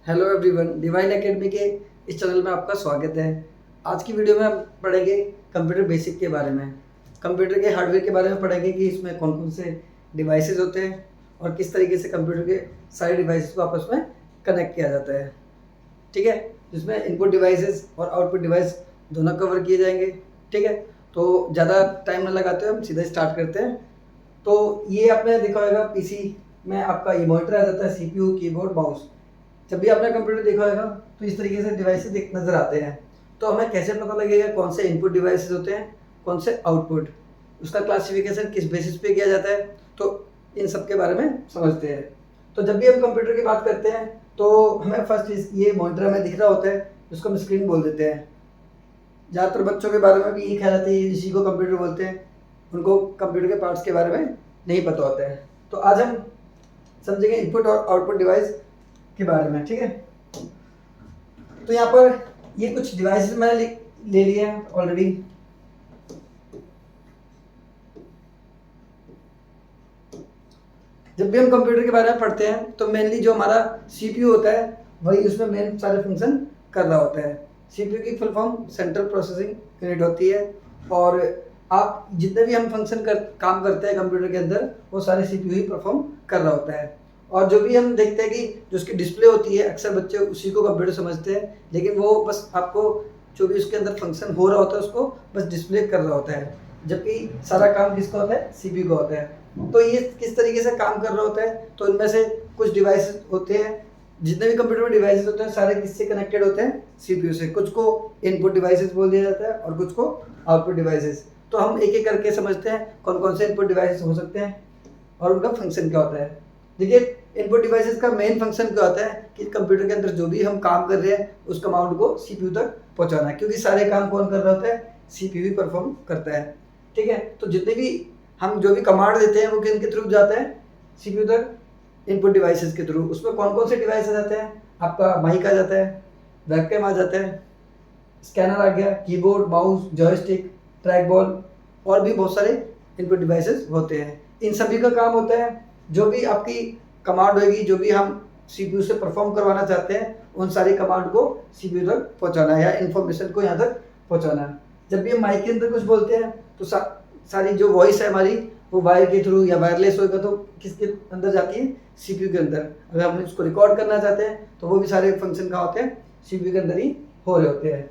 Hello everyone, divine academy के इस channel में आपका स्वागत है। आज की वीडियो में हम पढ़ेंगे कंप्यूटर बेसिक के बारे में। कंप्यूटर के हार्डवेयर के बारे में पढ़ेंगे कि इसमें कौन कौन से डिवाइसेस होते हैं और किस तरीके से कंप्यूटर के सारे डिवाइसेस को आपस में कनेक्ट किया जाता है। ठीक है, जिसमें इनपुट डिवाइसेस और आउटपुट डिवाइस दोनों कवर किए जाएंगे। ठीक है, तो ज़्यादा टाइम न लगाते हुए हम सीधा स्टार्ट करते हैं। तो ये आपने देखा होगा पीसी में आपका ये मॉनिटर आ जाता है, सीपीयू, कीबोर्ड, माउस। जब भी आपने कंप्यूटर देखा होगा तो इस तरीके से डिवाइसेस नज़र आते हैं। तो हमें कैसे पता लगेगा कौन से इनपुट डिवाइसेस होते हैं, कौन से आउटपुट, उसका क्लासिफिकेशन किस बेसिस पे किया जाता है, तो इन सब के बारे में समझते हैं। तो जब भी हम कंप्यूटर की बात करते हैं तो हमें फर्स्ट ये मॉनिटर हमें दिख रहा होता है, जिसको हम स्क्रीन बोल देते हैं। ज़्यादातर बच्चों के बारे में भी ये ख्याल आता है इसी को कंप्यूटर बोलते हैं, उनको कंप्यूटर के पार्ट्स के बारे में नहीं पता होता है। तो आज हम समझेंगे इनपुट और आउटपुट डिवाइस के बारे में। ठीक है, तो यहाँ पर ये कुछ डिवाइसेस मैंने ले लिए हैं ऑलरेडी। जब भी हम कंप्यूटर के बारे में पढ़ते हैं तो मेनली जो हमारा सीपीयू होता है वही उसमें मेन सारे फंक्शन कर रहा होता है। सीपीयू की full form central processing unit होती है, और आप जितने भी हम काम करते हैं कंप्यूटर के अंदर वो सारे सीपीयू ही परफॉर्म कर रहा होता है। और जो भी हम देखते हैं कि जो उसकी डिस्प्ले होती है, अक्सर बच्चे उसी को कंप्यूटर समझते हैं, लेकिन वो बस आपको जो भी उसके अंदर फंक्शन हो रहा होता है उसको बस डिस्प्ले कर रहा होता है, जबकि सारा काम किसका होता है, सीपीयू का होता है। तो ये किस तरीके से काम कर रहा होता है, तो इनमें से कुछ डिवाइसेस होते हैं, जितने भी कंप्यूटर में डिवाइसेस होते हैं सारे किससे कनेक्टेड होते हैं, सीपीयू से। कुछ को इनपुट डिवाइसेस बोल दिया जाता है और कुछ को आउटपुट डिवाइसेस। तो हम एक एक करके समझते हैं कौन कौन से इनपुट डिवाइसेस हो सकते हैं और उनका फंक्शन क्या होता है। देखिए, इनपुट डिवाइसेस का मेन फंक्शन क्या होता है कि कंप्यूटर के अंदर जो भी हम काम कर रहे हैं उस कमांड को सीपीयू तक पहुंचाना है, क्योंकि सारे काम कौन कर रहा होता है, सीपीयू ही परफॉर्म करता है। ठीक है, तो जितने भी हम जो भी कमांड देते हैं वो किन के थ्रू जाता है, सीपीयू तक, इनपुट डिवाइसेस के थ्रू। उसमें कौन कौन से डिवाइस आ जाते हैं, आपका माइक आ जाता है, वेबकैम आ जाता है, स्कैनर आ गया, keyboard, mouse, joystick, track ball, और भी बहुत सारे इनपुट डिवाइसेस होते हैं। इन सभी का काम होता है जो भी आपकी कमांड होगी, जो भी हम सीपीयू से परफॉर्म करवाना चाहते हैं, उन सारी कमांड को सीपीयू तक पहुंचाना है या इन्फॉर्मेशन को यहाँ तक पहुंचाना है। जब भी हम माइक के अंदर कुछ बोलते हैं तो सारी जो वॉइस है हमारी वो वायर के थ्रू या वायरलेस होगा तो किसके अंदर जाती है, सीपीयू के अंदर। अगर हम इसको रिकॉर्ड करना चाहते हैं तो वो भी सारे फंक्शन कहाँ होते हैं, सीपीयू के अंदर ही हो रहे होते हैं।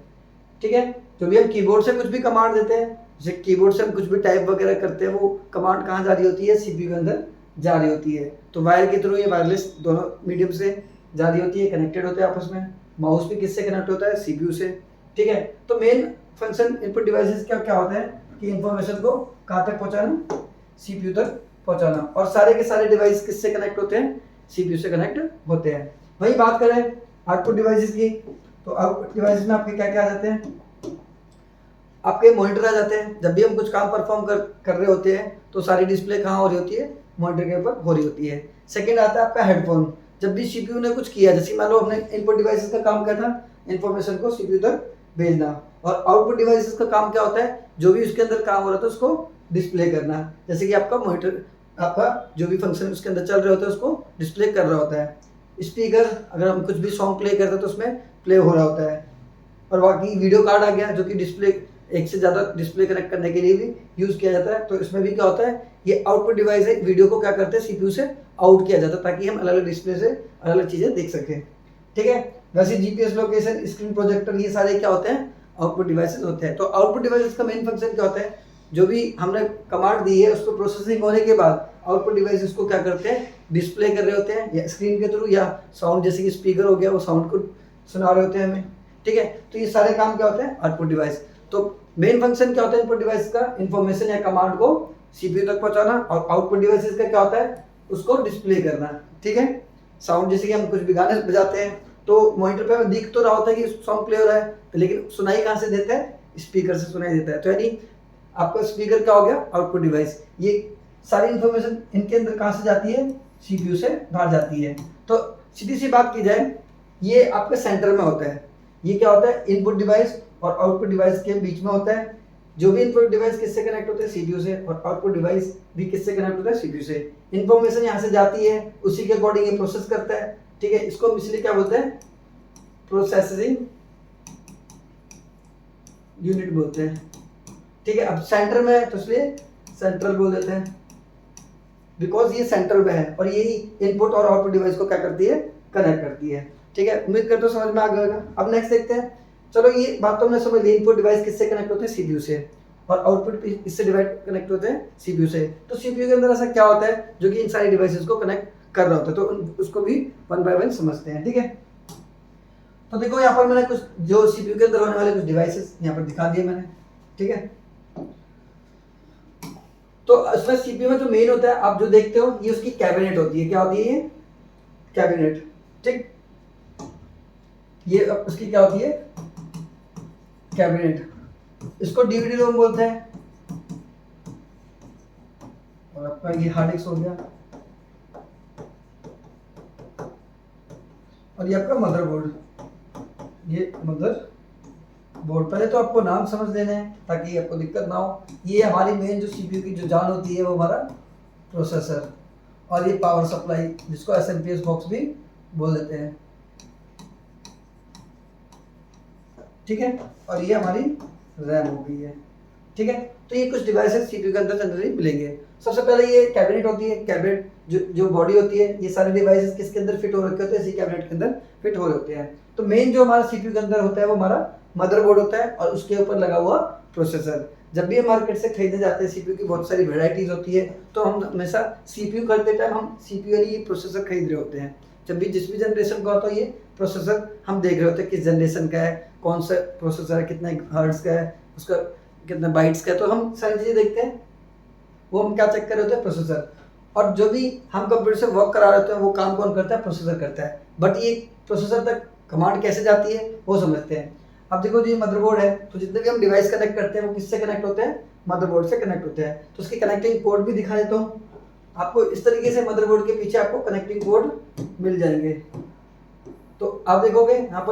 ठीक है, जो भी हम कीबोर्ड से कुछ भी कमांड देते हैं, जैसे कीबोर्ड से हम कुछ भी टाइप वगैरह करते हैं, वो कमांड कहाँ जा रही होती है, सीपीयू के अंदर जा रही होती है। तो वायर के थ्रू या वायरलेस दोनों मीडियम से जा रही होती है, कनेक्टेड होते हैं आपस में। माउस भी किससे कनेक्ट होता है, सीपीयू से। ठीक है, तो मेन फंक्शन इनपुट डिवाइसेस क्या क्या होता है कि इंफॉर्मेशन को कहाँ तक पहुँचाना, सीपीयू तक पहुँचाना। और सारे के सारे डिवाइस किससे कनेक्ट होते हैं, सीपीयू से कनेक्ट होते हैं। वही बात करें आउटपुट डिवाइसेस की, तो आउटपुट डिवाइसेस में आपके क्या क्या आ जाते हैं, आपके मॉनिटर आ जाते हैं। जब भी हम कुछ काम परफॉर्म कर रहे होते हैं तो सारी डिस्प्ले कहाँ हो रही होती है, मॉनिटर के ऊपर हो रही होती है। सेकंड आता है आपका हेडफोन। जब भी सीपीयू ने कुछ किया, जैसे मान लो हमने इनपुट डिवाइसेस का काम किया था इन्फॉर्मेशन को सीपीयू तक भेजना, और आउटपुट डिवाइसेस का काम क्या होता है, जो भी उसके अंदर काम हो रहा था उसको डिस्प्ले करना। जैसे कि आपका मॉनिटर, आपका जो भी फंक्शन उसके अंदर चल रहे होते हैं उसको डिस्प्ले कर रहा होता है। स्पीकर, अगर हम कुछ भी सॉन्ग प्ले करते हैं तो उसमें प्ले हो रहा होता है। और बाकी वीडियो कार्ड आ गया, जो कि डिस्प्ले, एक से ज़्यादा डिस्प्ले कनेक्ट करने के लिए भी यूज़ किया जाता है। तो इसमें भी क्या होता है, ये आउटपुट डिवाइस है, वीडियो को क्या करते हैं, सीपीयू से आउट किया जाता है ताकि हम अलग अलग डिस्प्ले से अलग अलग चीज़ें देख सकें। ठीक है, वैसे जीपीएस लोकेशन, स्क्रीन प्रोजेक्टर, ये सारे क्या होते हैं, आउटपुट डिवाइसेस होते हैं। तो आउटपुट डिवाइसेस का मेन फंक्शन क्या होता है, जो भी हमने कमांड दी है उसको प्रोसेसिंग होने के बाद आउटपुट डिवाइसेस को क्या करते हैं, डिस्प्ले कर रहे होते हैं, या स्क्रीन के थ्रू या साउंड, जैसे कि स्पीकर हो गया वो साउंड को सुना रहे होते हैं हमें। ठीक है, तो ये सारे काम क्या होते हैं, आउटपुट डिवाइस। तो मेन फंक्शन क्या होता है इनपुट डिवाइस का, इन्फॉर्मेशन या कमांड को सीपीयू तक पहुंचाना, और आउटपुट डिवाइसेस का क्या होता है, उसको डिस्प्ले करना। ठीक है, साउंड, जैसे कि हम कुछ भी गाने बजाते हैं तो मॉनिटर पे दिख तो रहा होता है कि सॉन्ग प्ले हो रहा है, तो लेकिन सुनाई कहाँ से देता है, स्पीकर से सुनाई देता है। तो यानी आपका स्पीकर क्या हो गया, आउटपुट डिवाइस। ये सारी इन्फॉर्मेशन इनके अंदर कहाँ से जाती है, सीपीयू से बाहर जाती है। तो सीधी सी बात की जाए, ये आपके सेंटर में होता है। ये क्या होता है, इनपुट डिवाइस और आउटपुट डिवाइस के बीच में होता है। जो भी इनपुट डिवाइस किससे कनेक्ट होते हैं, सीपीयू से, और आउटपुट डिवाइस भी किससे कनेक्ट होता है, सीपीयू से। इन्फॉर्मेशन यहाँ से जाती है, उसी के अकॉर्डिंग ये प्रोसेस करता है, ठीक है, इसको इसलिए क्या बोलते हैं, प्रोसेसिंग यूनिट बोलते हैं। ठीक है, अब सेंटर में है तो इसलिए सेंट्रल बोल देते हैं, बिकॉज ये सेंटर में है और यही इनपुट और आउटपुट डिवाइस को क्या करती है, कनेक्ट करती है। ठीक है, उम्मीद करता हूँ समझ में आ गया होगा। अब नेक्स्ट देखते हैं। चलो ये बात तो हमने समझ ली, इनपुट डिवाइस किससे कनेक्ट होते हैं, सीपीयू से, और आउटपुट इससे डिवाइड कनेक्ट होते हैं सीपीयू से। तो सीपीयू के अंदर ऐसा क्या होता है जो कि इन सारी डिवाइसेस को कनेक्ट कर रहा होता है, तो उसको भी वन बाय वन समझते हैं। ठीक है, तो देखो यहाँ पर मैंने कुछ जो सीपीयू के अंदर होने वाले कुछ डिवाइसेस यहाँ पर दिखा दिए मैंने। ठीक है, तो इसमें सीपीयू में जो मेन होता है, आप जो देखते हो ये उसकी कैबिनेट होती है। क्या होती है ये, कैबिनेट। ठीक, ये उसकी क्या होती है, कैबिनेट। इसको डीवीडी रोम बोलते हैं, और आपका ये हार्ड डिस्क हो गया, और ये आपका मदरबोर्ड, ये मदर बोर्ड। पहले तो आपको नाम समझ लेना है ताकि आपको दिक्कत ना हो। ये हमारी मेन जो सीपीयू की जो जान होती है वो हमारा प्रोसेसर, और ये पावर सप्लाई जिसको एसएमपीएस बॉक्स भी बोल देते हैं। ठीक है, और ये हमारी रैम हो गई है। ठीक है, तो ये कुछ डिवाइसेस सीपीयू के अंदर जनरली मिलेंगे। सबसे पहले ये कैबिनेट होती है। कैबिनेट जो बॉडी होती है, ये सारे डिवाइसेस किसके अंदर फिट हो रखे होते हैं, इसी कैबिनेट के अंदर फिट हो रहे होते हैं। तो मेन जो हमारा सीपीयू के अंदर होता है वो हमारा मदरबोर्ड होता है, और उसके ऊपर लगा हुआ प्रोसेसर। जब भी हम मार्केट से खरीदने जाते हैं, सीपीयू की बहुत सारी वेराइटीज होती है, तो हम हमेशा सीपीयू खरीदते टाइम हम सीपीयू यानी ये प्रोसेसर खरीद रहे होते हैं। जब भी जिस भी जनरेशन का होता है ये प्रोसेसर हम देख रहे होते हैं किस जनरेशन का है, कौन सा प्रोसेसर है, कितने हर्ट्ज का है, उसका कितने बाइट्स का है, तो हम सारी चीज़ें देखते हैं। वो हम क्या चेक कर रहे होते हैं, प्रोसेसर। और जो भी हम कंप्यूटर से वर्क करा रहे होते हैं वो काम कौन करता है, प्रोसेसर करता है। बट ये प्रोसेसर तक कमांड कैसे जाती है वो समझते हैं। अब देखो जी, मदरबोर्ड है, तो जितने भी हम डिवाइस कनेक्ट करते हैं वो किससे कनेक्ट होते हैं, मदरबोर्ड से कनेक्ट होते हैं। तो उसकी कनेक्टिंग पोर्ट भी दिखा देता हूँ आपको। इस तरीके से मदरबोर्ड के पीछे आपको कनेक्टिंग पोर्ट मिल जाएंगे। तो आप देखोगे यहाँ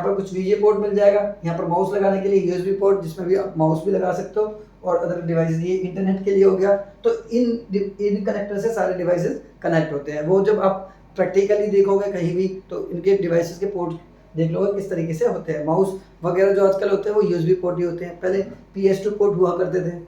पर कुछ वीजे पोर्ट मिल जाएगा, यहाँ पर माउस लगाने के लिए यूएसबी पोर्ट जिसमें भी आप माउस भी लगा सकते हो, और अदर डिवाइस, ये इंटरनेट के लिए हो गया। तो इन कनेक्टर से सारे डिवाइसेस कनेक्ट होते हैं। वो जब आप प्रैक्टिकली देखोगे कहीं भी तो इनके डिवाइसेस के पोर्ट देख लोगे किस तरीके से होते हैं। माउस वगैरह जो आजकल होते हैं वो यूएसबी पोर्ट ही होते हैं, पहले PS2 पोर्ट हुआ करते थे।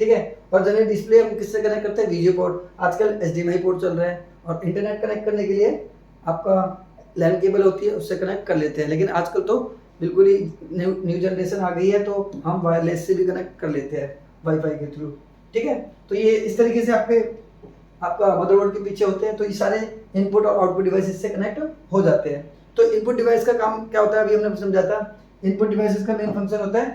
ठीक है, और जनरली डिस्प्ले हम किससे कनेक्ट करते हैं, वीजे पोर्ट। आजकल HDMI पोर्ट चल रहे हैं, और इंटरनेट कनेक्ट करने के लिए आपका लैन केबल होती है, उससे कनेक्ट कर लेते हैं। लेकिन आजकल तो बिल्कुल ही न्यू जनरेशन आ गई है, तो हम वायरलेस से भी कनेक्ट कर लेते हैं वाईफाई के थ्रू। ठीक है, तो ये इस तरीके से आपका मदरबोर्ड के पीछे होते हैं। तो ये सारे इनपुट और आउटपुट डिवाइसेस से कनेक्ट हो जाते हैं। तो इनपुट डिवाइस का काम क्या होता है, अभी हमने समझा था। इनपुट डिवाइसेस का मेन फंक्शन होता है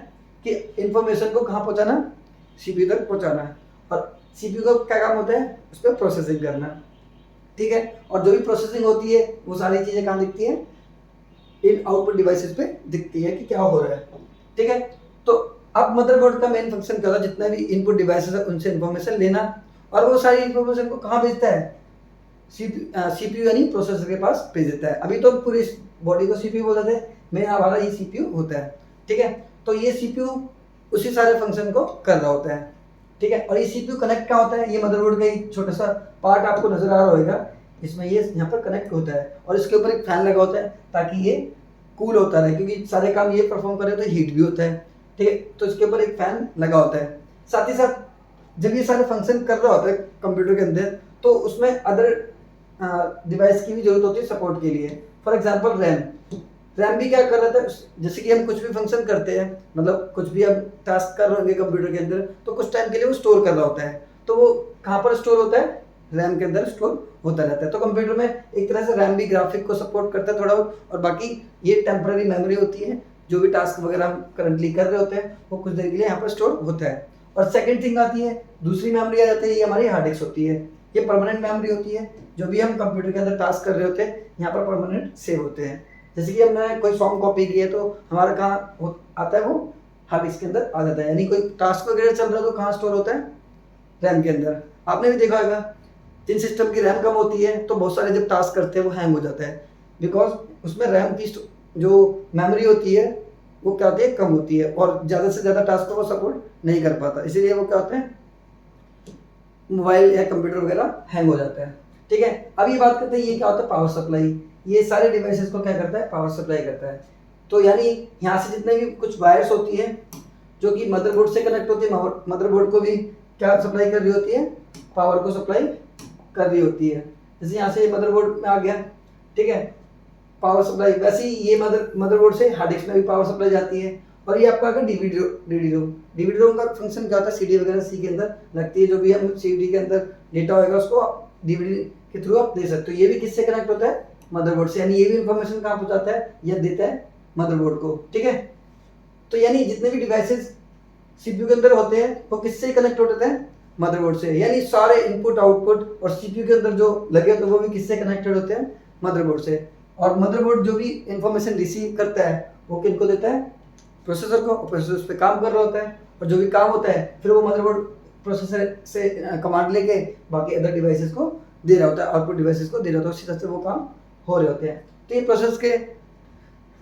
कि इंफॉर्मेशन को कहाँ पहुँचाना, सीपीयू तक पहुँचाना, और सीपीयू का क्या काम होता है, उस पर प्रोसेसिंग करना। ठीक है, और जो भी प्रोसेसिंग होती है वो सारी चीज़ें कहाँ दिखती है, इन आउटपुट डिवाइसेस पे दिखती है कि क्या हो रहा है। ठीक है, तो अब मदरबोर्ड का मेन फंक्शन क्या होता है, जितने भी इनपुट डिवाइसेस है उनसे इन्फॉर्मेशन लेना, और वो सारी इन्फॉर्मेशन को कहाँ भेजता है, सीपीयू यानी प्रोसेसर के पास भेज देता है। अभी तो पूरी बॉडी को सीपीयू बोलते थे, मेन हमारा ये सीपीयू होता है। ठीक है, तो ये सीपीयू उसी सारे फंक्शन को कर रहा होता है। ठीक है, और ये सीपीयू कनेक्ट क्या होता है, ये मदरबोर्ड का एक छोटा सा पार्ट आपको नजर आ रहा होगा, इसमें ये यहाँ पर कनेक्ट होता है, और इसके ऊपर एक फैन लगा होता है ताकि ये कूल होता रहे, क्योंकि सारे काम ये परफॉर्म करे तो हीट भी होता है। ठीक है, तो इसके ऊपर एक फैन लगा होता है। साथ ही साथ जब ये सारे फंक्शन कर रहा होता है कंप्यूटर के अंदर, तो उसमें अदर डिवाइस की भी जरूरत होती है सपोर्ट के लिए। फॉर एग्जांपल रैम भी क्या कर रहा था, जैसे कि हम कुछ भी फंक्शन करते हैं, मतलब कुछ भी हम टास्क कर रहे होंगे कंप्यूटर के अंदर, तो कुछ टाइम के लिए वो स्टोर कर रहा होता है। तो वो कहाँ पर स्टोर होता है, रैम के अंदर स्टोर होता रहता है। तो कंप्यूटर में एक तरह से रैम भी ग्राफिक को सपोर्ट करता है थोड़ा बहुत, और बाकी ये टेम्पररी मेमोरी होती है, जो भी टास्क वगैरह हम करंटली कर रहे होते हैं वो कुछ देर के लिए यहाँ पर स्टोर होता है। और सेकंड थिंग आती है, दूसरी मेमोरी आ जाती है, ये हमारी हार्ड डिस्क होती है। ये परमानेंट मेमोरी होती है, जो भी हम कंप्यूटर के अंदर टास्क कर रहे होते हैं यहाँ पर परमानेंट सेव होते हैं। जैसे कि हमने कोई सॉन्ग कॉपी किया तो हमारा कहाँ आता है, वो हार्ड डिस्क के अंदर आ जाता है। यानी कोई टास्क वगैरह चल रहा है तो कहाँ स्टोर होता है, रैम के अंदर। आपने भी देखा होगा जिन सिस्टम की रैम कम होती है तो बहुत सारे जब टास्क करते हैं वो हैंग हो जाता है, बिकॉज उसमें रैम की जो मेमोरी होती है वो क्या होती है, कम होती है, और ज़्यादा से ज़्यादा टास्क को वो सपोर्ट नहीं कर पाता। इसीलिए वो क्या होते हैं, मोबाइल या कंप्यूटर वगैरह हैंग हो जाता है। ठीक है। अब ये बात करते हैं ये क्या होता है, पावर सप्लाई। ये सारे डिवाइसेस को क्या करता है, पावर सप्लाई करता है। तो यानी यहाँ से जितने भी कुछ वायर्स होती हैं जो कि मदरबोर्ड से कनेक्ट होती है, मदरबोर्ड को भी क्या सप्लाई कर रही होती है, पावर को सप्लाई कर रही होती है। जैसे यहाँ से मदरबोर्ड में आ गया, ठीक है, पावर सप्लाई। वैसे ही ये मदरबोर्ड से हार्ड डिस्क में भी पावर सप्लाई जाती है। और ये आपका अगर डीवीडी रोम का फंक्शन क्या होता है, सीडी वगैरह सी के अंदर लगती है, जो भी हम सीडी के अंदर डेटा होगा उसको डीवीडी के थ्रू आप दे सकते हो। ये भी किससे कनेक्ट होता है, मदरबोर्ड से। यानी ये भी इंफॉर्मेशन कहाँ पहुंचाता है, या देता है मदरबोर्ड को, ठीक है। तो यानी जितने भी डिवाइसेस सीपीयू के अंदर होते हैं वो किससे कनेक्ट होते हैं, मदरबोर्ड से। यानी सारे इनपुट आउटपुट और सीपीयू के अंदर जो लगे होते हैं वो भी किससे कनेक्टेड होते हैं, मदरबोर्ड से। और मदरबोर्ड जो भी इंफॉर्मेशन रिसीव करता है वो किनको देता है, प्रोसेसर को। प्रोसेसर उस पर काम कर रहा होता है, और जो भी काम होता है फिर वो मदरबोर्ड प्रोसेसर से कमांड लेके बाकी अदर डिवाइसेस को दे रहा होता है, आउटपुट डिवाइसेस को दे रहा होता है। उसी तरह से वो काम हो रहे होते हैं। तो ये प्रोसेस के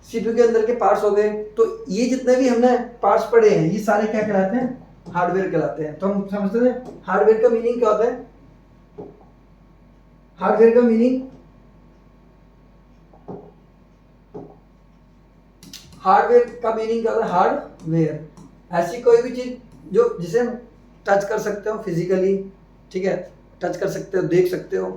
सीपीयू के अंदर के पार्ट्स हो गए। तो ये जितने भी हमने पार्ट्स पढ़े हैं ये सारे क्या कहलाते हैं, हार्डवेयर कहलाते हैं। तो हम समझते हैं हार्डवेयर का मीनिंग क्या होता है। हार्डवेयर का मीनिंग, हार्डवेयर का मीनिंग क्या होता है, हार्डवेयर ऐसी कोई भी चीज जो जिसे हम टच कर सकते हो फिजिकली, ठीक है, टच कर सकते हो, देख सकते हो,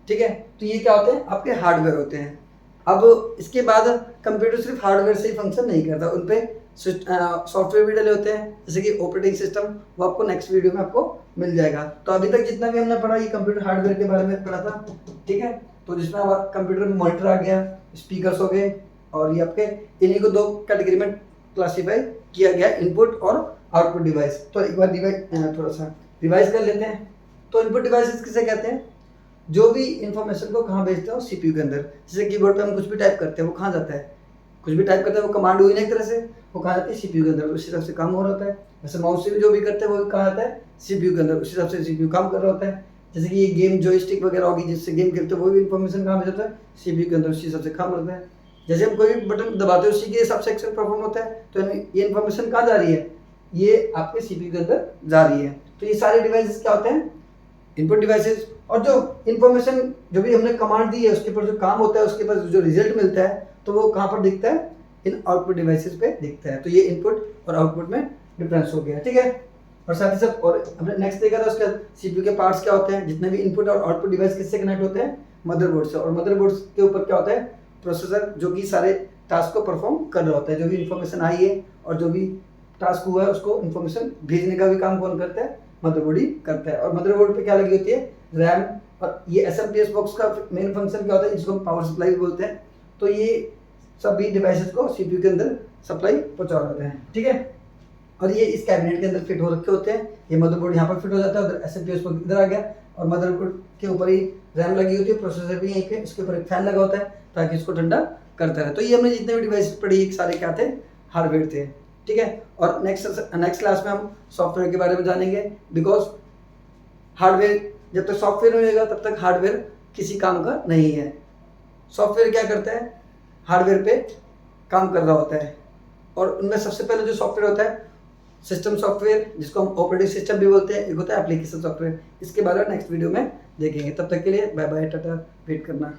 ठीक है। तो ये क्या होते हैं, आपके हार्डवेयर होते हैं। अब इसके बाद कंप्यूटर सिर्फ हार्डवेयर से ही फंक्शन नहीं करता, उन पे सॉफ्टवेयर भी डले होते हैं, जैसे कि ऑपरेटिंग सिस्टम। वो आपको नेक्स्ट वीडियो में आपको मिल जाएगा। तो अभी तक जितना भी हमने पढ़ा ये कंप्यूटर हार्डवेयर के बारे में पढ़ा था, ठीक है। तो जिसमें हमारा कंप्यूटर में मॉनिटर आ गया, स्पीकर्स हो गए, और ये आपके इन्हीं को दो कैटेगरी में क्लासीफाई किया गया, इनपुट और आउटपुट डिवाइस। तो एक बार डिवाइस थोड़ा सा रिवाइज कर लेते हैं। तो इनपुट डिवाइसेस किसे कहते हैं, जो भी इंफॉर्मेशन को कहाँ भेजते हो, सीपीयू के अंदर। जैसे कीबोर्ड पे हम कुछ भी टाइप करते हैं वो कहाँ जाता है, कुछ भी टाइप करते हैं वो कमांड हुई ना एक तरह से, वो कहाँ जाती है, सीपीयू के अंदर। उसी तरह से काम हो रहा होता है। वैसे माउस से भी जो भी करते हैं वो भी कहाँ जाता है, सीपीयू के अंदर। उसी तरह से सीपीयू काम कर रहा होता है। जैसे कि ये गेम जॉयस्टिक वगैरह होगी जिससे गेम खेलते हैं, वो भी इन्फॉर्मेशन कहाँ भेजता है, सीपीयू के अंदर। उसी हिसाब से काम करता है। जैसे हम कोई भी बटन दबाते हैं उसी के हिसाब से एक्शन परफॉर्म होता है। तो ये इन्फॉर्मेशन कहाँ जा रही है, ये आपके सीपीयू के अंदर जा रही है। तो ये सारे डिवाइसेस क्या होते हैं, इनपुट डिवाइसेस। और जो इन्फॉर्मेशन जो भी हमने कमांड दी है उसके ऊपर जो काम होता है, उसके पास जो रिजल्ट मिलता है, तो वो कहाँ पर दिखता है, इन आउटपुट डिवाइसेस पे दिखता है। तो ये इनपुट और आउटपुट में डिफरेंस हो गया, ठीक है। और साथ ही साथ और हमने नेक्स्ट देखा था उसके सीपीयू के पार्ट्स क्या होते हैं, जितने भी इनपुट और आउटपुट डिवाइस किससे कनेक्ट होते हैं, मदरबोर्ड से। और मदरबोर्ड के ऊपर क्या होता है, प्रोसेसर, जो कि सारे टास्क को परफॉर्म कर रहा होता है। जो भी इन्फॉर्मेशन आई है और जो भी टास्क हुआ है उसको इन्फॉर्मेशन भेजने का भी काम कौन करता है, मदरबोर्ड ही करता है। और मदरबोर्ड पे क्या लगी होती है, रैम। और ये एसएमपीएस बॉक्स का मेन फंक्शन क्या होता है, जिसको हम पावर सप्लाई भी बोलते हैं। तो ये सभी डिवाइसेस को सीपीयू के अंदर सप्लाई पहुंचा रहे हैं, ठीक है। और ये इस कैबिनेट के अंदर फिट हो रखे होते हैं। ये मदरबोर्ड यहाँ पर फिट हो जाता है, उधर एसएमपीएस बॉक्स इधर आ गया, और मदरबोर्ड के ऊपर ही रैम लगी होती है, प्रोसेसर भी यहीं पे, इसके ऊपर एक फैन लगा होता है ताकि इसको ठंडा करता रहे। तो ये हमने जितने भी डिवाइस पढ़ी सारे क्या थे, हार्डवेयर थे, ठीक है। और नेक्स्ट क्लास में हम सॉफ्टवेयर के बारे में जानेंगे। बिकॉज हार्डवेयर जब तक सॉफ्टवेयर नहीं होगा तब तक हार्डवेयर किसी काम का नहीं है। सॉफ्टवेयर क्या करता है, हार्डवेयर पे काम कर रहा होता है। और उनमें सबसे पहले जो सॉफ्टवेयर होता है सिस्टम सॉफ्टवेयर, जिसको हम ऑपरेटिंग सिस्टम भी बोलते हैं, एक होता है एप्लीकेशन सॉफ्टवेयर। इसके बारे में नेक्स्ट वीडियो में देखेंगे। तब तक के लिए बाय बाय, टाटा, वेट करना।